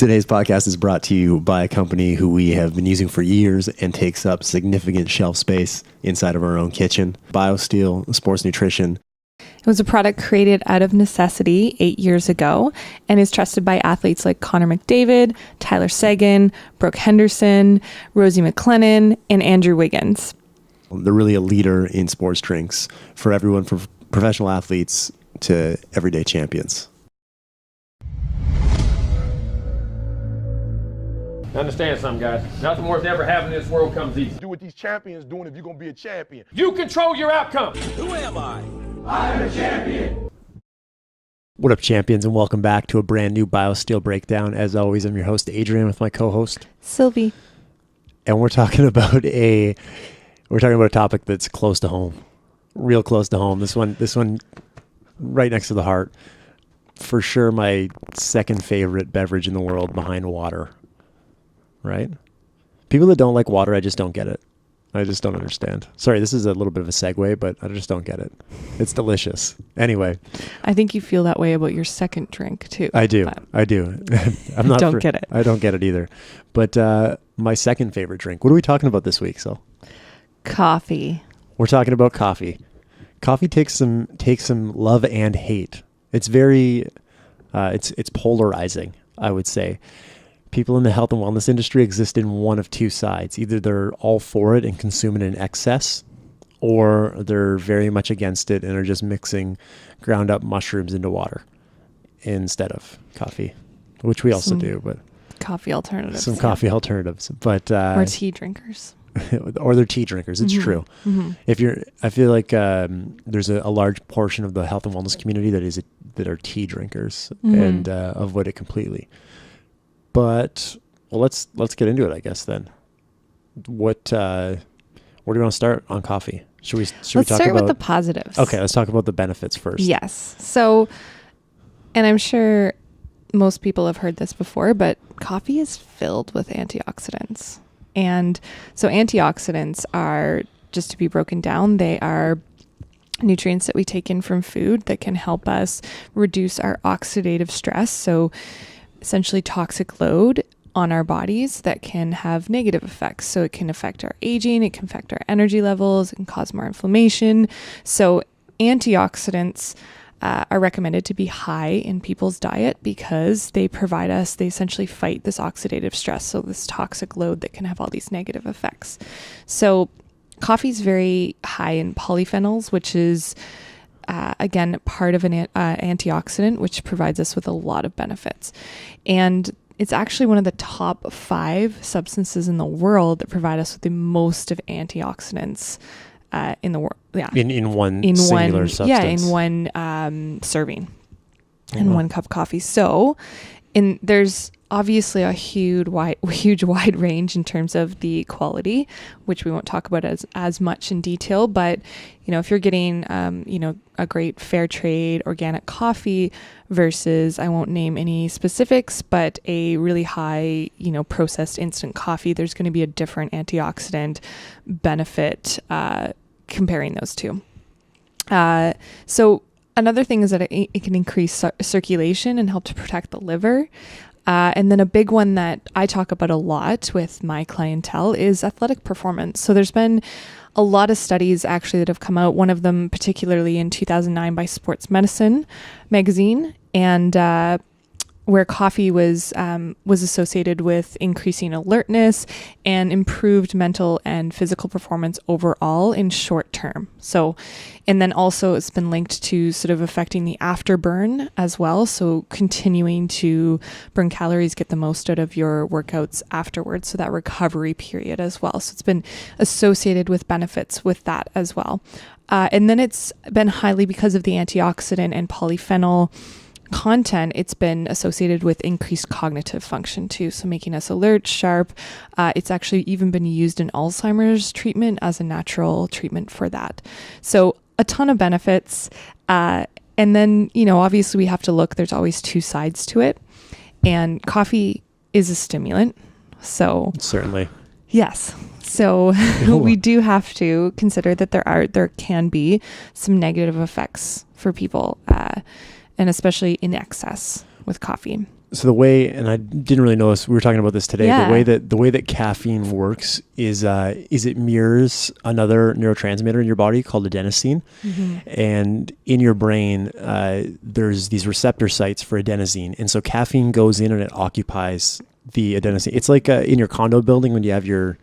Today's podcast is brought to you by a company who we have been using for years and takes up significant shelf space inside of our own kitchen. Biosteel Sports Nutrition. It was a product created out of necessity 8 years ago and is trusted by athletes like Connor McDavid, Tyler Seguin, Brooke Henderson, Rosie MacLennan, and Andrew Wiggins. They're really a leader in sports drinks for everyone from professional athletes to everyday champions. Understand something, guys. Nothing worth ever having in this world comes easy. Do what these champions doing if you're going to be a champion. You control your outcome. Who am I? I'm a champion. What up, champions, and welcome back to a brand new Biosteel breakdown. As always, I'm your host, Adrian, with my co-host, Sylvie. And we're talking about a topic that's close to home. Real close to home. This one right next to the heart. For sure my second favorite beverage in the world behind water. Right? People that don't like water, I just don't get it. I just don't understand. Sorry, this is a little bit of a segue, but I just don't get it. It's delicious. Anyway. I think you feel that way about your second drink too. I do. I don't get it. I don't get it either. But my second favorite drink. What are we talking about this week, Sil? Coffee. We're talking about coffee. Coffee takes some love and hate. It's very it's polarizing, I would say. People in the health and wellness industry exist in one of two sides. Either they're all for it and consume it in excess, or they're very much against it and are just mixing ground up mushrooms into water instead of coffee, which we also do, but coffee alternatives. Some coffee alternatives, but or tea drinkers. Or they're tea drinkers. It's true. Mm-hmm. I feel like there's a large portion of the health and wellness community that are tea drinkers and avoid it completely. But let's get into it, I guess. Then, where do you want to start on coffee? Should we start with the positives? Okay, let's talk about the benefits first. Yes. So, and I'm sure most people have heard this before, but coffee is filled with antioxidants, and so antioxidants are, just to be broken down, they are nutrients that we take in from food that can help us reduce our oxidative stress. So essentially toxic load on our bodies that can have negative effects. So it can affect our aging, it can affect our energy levels, it can cause more inflammation. So antioxidants are recommended to be high in people's diet because they essentially fight this oxidative stress. So this toxic load that can have all these negative effects. So coffee is very high in polyphenols, which is again, part of an antioxidant, which provides us with a lot of benefits. And it's actually one of the top 5 substances in the world that provide us with the most of antioxidants in the world. Yeah. In one singular substance. Yeah, in one serving, in one cup of coffee. So there's obviously a huge wide range in terms of the quality, which we won't talk about as much in detail. But if you're getting a great fair trade organic coffee versus, I won't name any specifics, but a really high processed instant coffee, there's going to be a different antioxidant benefit comparing those two. So another thing is that it can increase circulation and help to protect the liver. And then a big one that I talk about a lot with my clientele is athletic performance. So there's been a lot of studies actually that have come out, one of them particularly in 2009 by Sports Medicine magazine, and where coffee was associated with increasing alertness and improved mental and physical performance overall in short term. So, and then also it's been linked to sort of affecting the afterburn as well. So continuing to burn calories, get the most out of your workouts afterwards. So that recovery period as well. So it's been associated with benefits with that as well. And then it's been highly, because of the antioxidant and polyphenol content, it's been associated with increased cognitive function too, so making us alert, sharp. It's actually even been used in Alzheimer's treatment as a natural treatment for that. So a ton of benefits. And then, obviously we have to look, there's always two sides to it. And coffee is a stimulant. So certainly. Yes. So we do have to consider that there can be some negative effects for people, and especially in excess with coffee. So the way, and I didn't really know this, we were talking about this today. Yeah. The way that caffeine works is it mirrors another neurotransmitter in your body called adenosine, and in your brain there's these receptor sites for adenosine, and so caffeine goes in and it occupies the adenosine. It's like in your condo building when you have your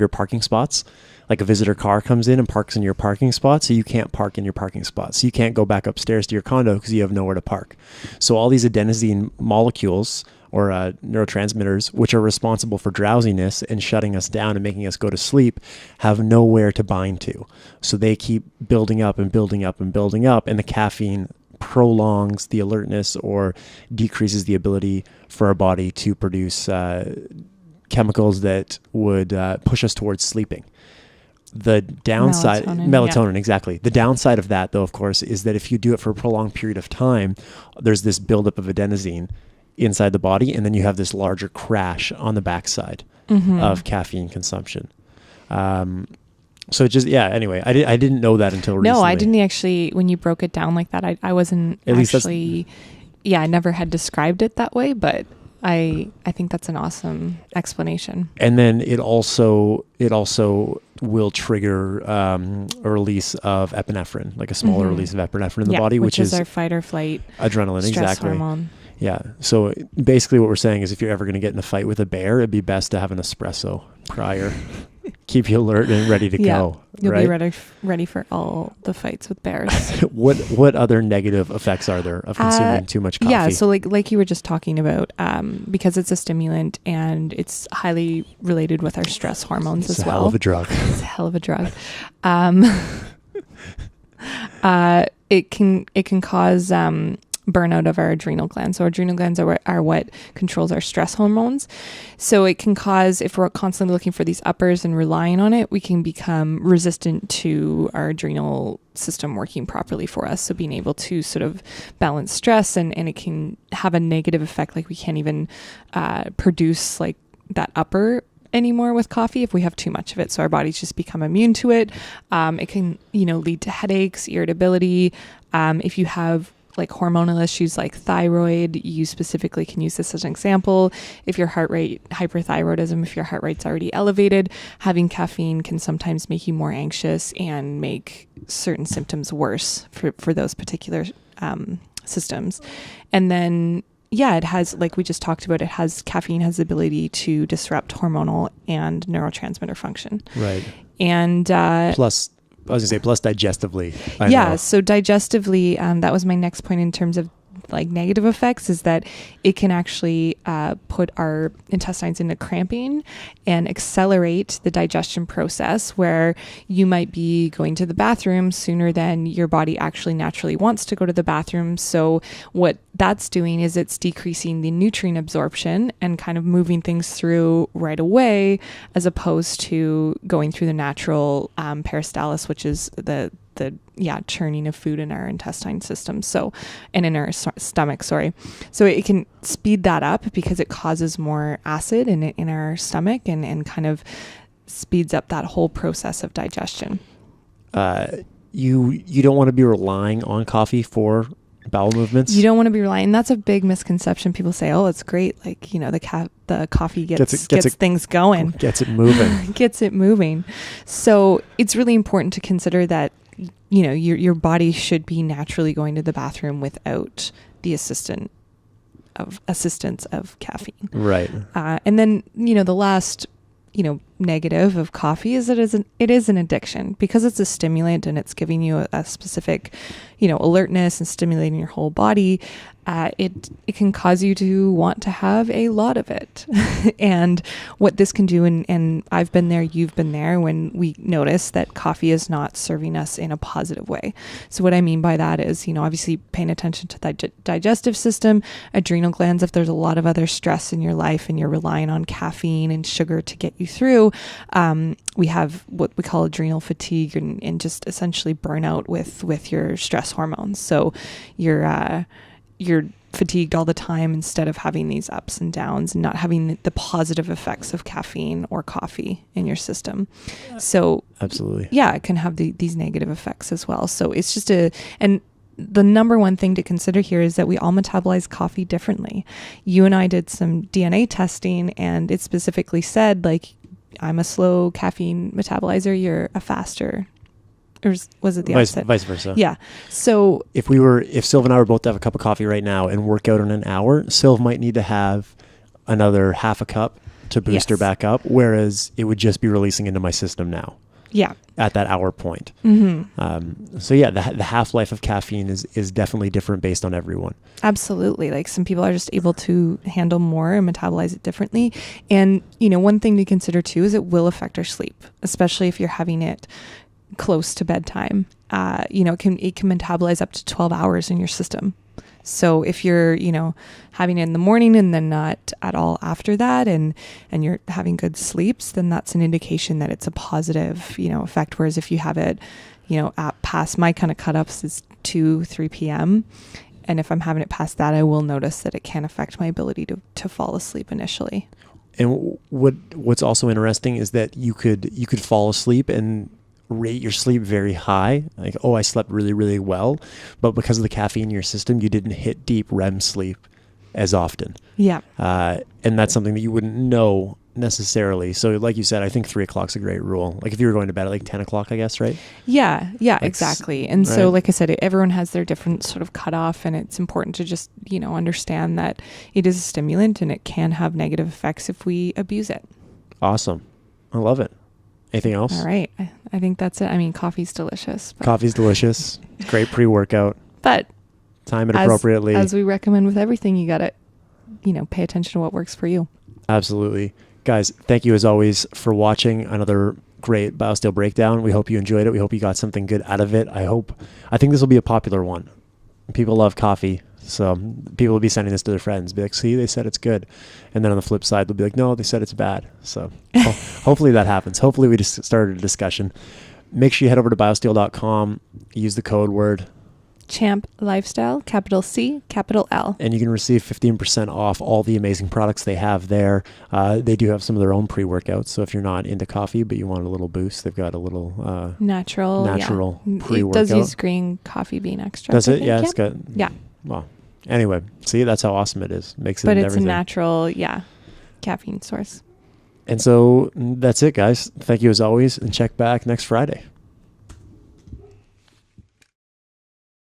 parking spots. Like a visitor car comes in and parks in your parking spot, so you can't park in your parking spot. So you can't go back upstairs to your condo because you have nowhere to park. So all these adenosine molecules or neurotransmitters, which are responsible for drowsiness and shutting us down and making us go to sleep, have nowhere to bind to. So they keep building up and building up and building up, and the caffeine prolongs the alertness or decreases the ability for our body to produce chemicals that would push us towards sleeping. The downside, melatonin, exactly. The downside of that, though, of course, is that if you do it for a prolonged period of time, there's this buildup of adenosine inside the body, and then you have this larger crash on the backside of caffeine consumption. So just, anyway, I didn't know that until recently. No, I didn't actually, when you broke it down like that, I wasn't At least actually, I never had described it that way, but I think that's an awesome explanation. And then it also will trigger a release of epinephrine, like a smaller release of epinephrine in the body, which is our fight or flight adrenaline, stress exactly. hormone. Yeah. So basically what we're saying is if you're ever going to get in a fight with a bear, it'd be best to have an espresso prior. Keep you alert and ready to go. You'll right? be ready for all the fights with bears. What other negative effects are there of consuming too much coffee? Yeah, so like you were just talking about, because it's a stimulant and it's highly related with our stress hormones as well. It's a hell of a drug. It's a hell of a drug. It can cause burnout of our adrenal glands. So our adrenal glands are what controls our stress hormones. So it can cause, if we're constantly looking for these uppers and relying on it, we can become resistant to our adrenal system working properly for us. So being able to sort of balance stress and it can have a negative effect. Like we can't even produce like that upper anymore with coffee if we have too much of it. So our bodies just become immune to it. It can, lead to headaches, irritability. If you have like hormonal issues like thyroid, you specifically can use this as an example. If your heart rate, hyperthyroidism, if your heart rate's already elevated, having caffeine can sometimes make you more anxious and make certain symptoms worse for those particular systems. And then, it has, like we just talked about, caffeine has the ability to disrupt hormonal and neurotransmitter function. Right. And plus digestively. So digestively, that was my next point in terms of like negative effects, is that it can actually put our intestines into cramping and accelerate the digestion process, where you might be going to the bathroom sooner than your body actually naturally wants to go to the bathroom. So what that's doing is it's decreasing the nutrient absorption and kind of moving things through right away, as opposed to going through the natural peristalsis, which is the churning of food in our intestine system. So, and in our stomach, so it can speed that up because it causes more acid in our stomach and kind of speeds up that whole process of digestion. You don't want to be relying on coffee for bowel movements. You don't want to be relying. That's a big misconception. People say, "Oh, it's great. Like, the coffee gets things going, gets it moving, gets it moving." So it's really important to consider that your body should be naturally going to the bathroom without the assistance of caffeine. Right. And then the last negative of coffee is it is an addiction, because it's a stimulant and it's giving you a specific alertness and stimulating your whole body. It can cause you to want to have a lot of it. And what this can do, and I've been there, you've been there, when we notice that coffee is not serving us in a positive way. So what I mean by that is, obviously paying attention to the digestive system, adrenal glands. If there's a lot of other stress in your life and you're relying on caffeine and sugar to get you through, we have what we call adrenal fatigue and just essentially burnout with your stress hormones. So you're fatigued all the time instead of having these ups and downs and not having the positive effects of caffeine or coffee in your system. So absolutely. Yeah, it can have these negative effects as well. So it's just and the number one thing to consider here is that we all metabolize coffee differently. You and I did some DNA testing, and it specifically said, like, I'm a slow caffeine metabolizer, you're a faster. Or was it the opposite? Vice versa. Yeah. So if Sylv and I were both to have a cup of coffee right now and work out in an hour, Sylv might need to have another half a cup to boost her back up, whereas it would just be releasing into my system now. Yeah. At that hour point. So yeah, the half-life of caffeine is definitely different based on everyone. Absolutely. Like, some people are just able to handle more and metabolize it differently. And, one thing to consider too is it will affect our sleep, especially if you're having it close to bedtime. It can metabolize up to 12 hours in your system. So if you're, having it in the morning and then not at all after that, and you're having good sleeps, then that's an indication that it's a positive, effect. Whereas if you have it, at past, my kind of cutoffs is 2-3 p.m. And if I'm having it past that, I will notice that it can affect my ability to fall asleep initially. And what's also interesting is that you could fall asleep and rate your sleep very high, like, oh, I slept really, really well, but because of the caffeine in your system, you didn't hit deep REM sleep as often. Yeah. And that's something that you wouldn't know necessarily. So like you said, I think 3 o'clock's a great rule. Like, if you were going to bed at like 10 o'clock, I guess, right? Yeah, exactly. And so, like I said, everyone has their different sort of cutoff, and it's important to just, understand that it is a stimulant and it can have negative effects if we abuse it. Awesome. I love it. Anything else? All right. I think that's it. I mean, coffee's delicious. Coffee's delicious. It's great pre-workout. But time it appropriately. As we recommend with everything, you got to, pay attention to what works for you. Absolutely. Guys, thank you as always for watching another great Biosteel breakdown. We hope you enjoyed it. We hope you got something good out of it. I think this will be a popular one. People love coffee. So people will be sending this to their friends, be like, see, they said it's good. And then on the flip side, they'll be like, no, they said it's bad. So hopefully that happens. Hopefully we just started a discussion. Make sure you head over to biosteel.com, use the code word Champ Lifestyle, capital C, capital L. And you can receive 15% off all the amazing products they have there. They do have some of their own pre-workouts. So if you're not into coffee, but you want a little boost, they've got a little natural pre-workout. It does use green coffee bean extract. Does it? Yeah, it's got... Yeah. Well, anyway, see, that's how awesome it is. Makes it But it's everything. a natural, caffeine source. And so that's it, guys. Thank you as always, and check back next Friday.